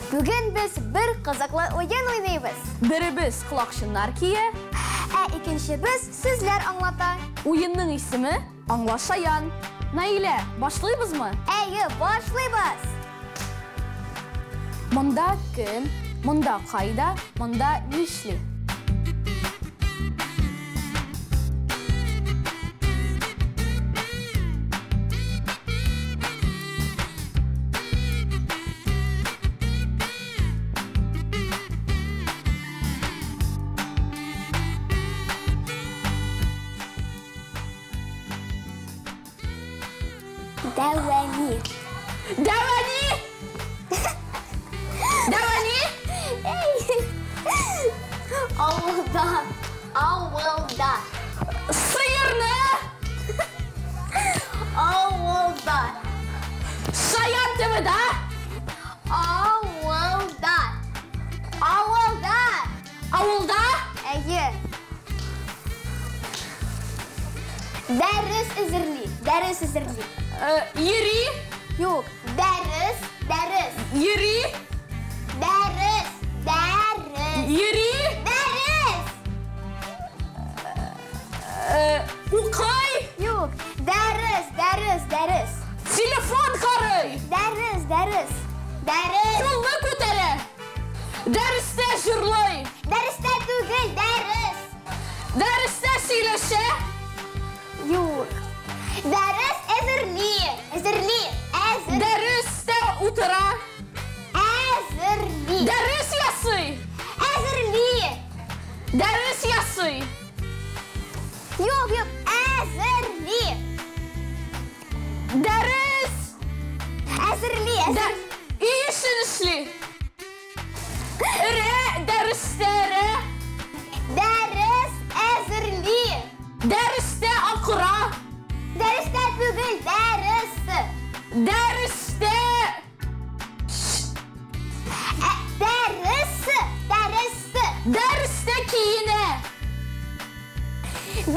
Бүгін біз бір қызықлы ойын ойнаймыз. Бірі біз құлақшындар кие, Екінші біз сөздер аңлата. Ойынның исімі Аңла Шаян. Наилә, башлыйбыз мы? Башлыйбыз. Монда кім, монда қайда, монда нишли? Дәвәни. Дәвәни! Дәвәни! Ауылда. Сыйырны! Ауылда. Шаян тіміда! Ауылда. Ауылда? Дәріс үзірли. Ери? Yok. Ders. Ери? Ders. Ери? Ders. Укай? Yok. Ders. Телефон қарай? Ders. Қолны көтәрі? Дәрісте жырлай? Derste түгел, ders. Дәрісте сөйлеші? Yok. Ders ezirli. Дәрісте утыра? Ezirli. Дәріс ясый? Ezirli. Дәріс ясый? Yok. Ezirli. Дәріс? Ezirli. İyisini işli. Dəristləri? Ders ezirli. Dəristə akıra? Derste түгел, ders. Dəristə? Dəristə kiyinə?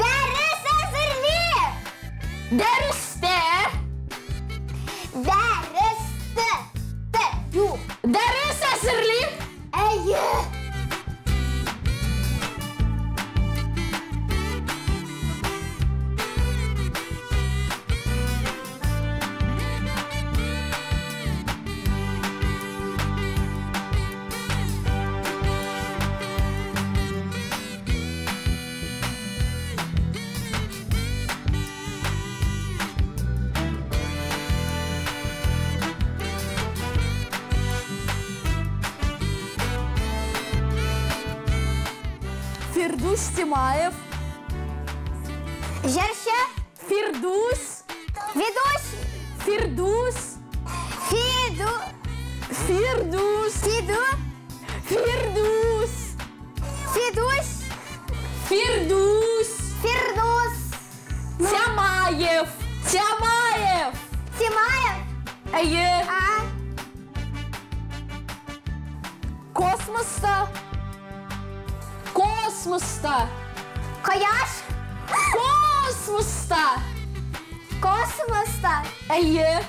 Ders ezirli. Dəristə? Yok. Dəris əsirli? Фирдус Тимаев. Жерше. Фирдус. Ведущий. Фирдус. Фирдус. Тямаев. Әйе. Космоста. Koyaş. Kosmosta. Әйе.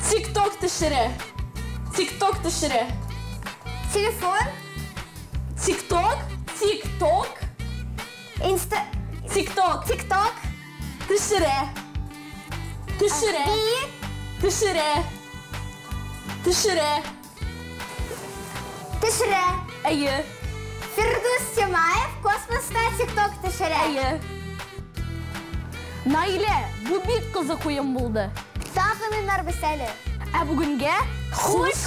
TikTok düşürü. Telefon. TikTok. Insta. TikTok. Düşürü. Tişire. Әйе. Firdus Temayev kosmosta TikTok tişire. Әйе. Nailә, bu бик кызык уен булды. Тағы менар бесәле. Бүгенгә хуш!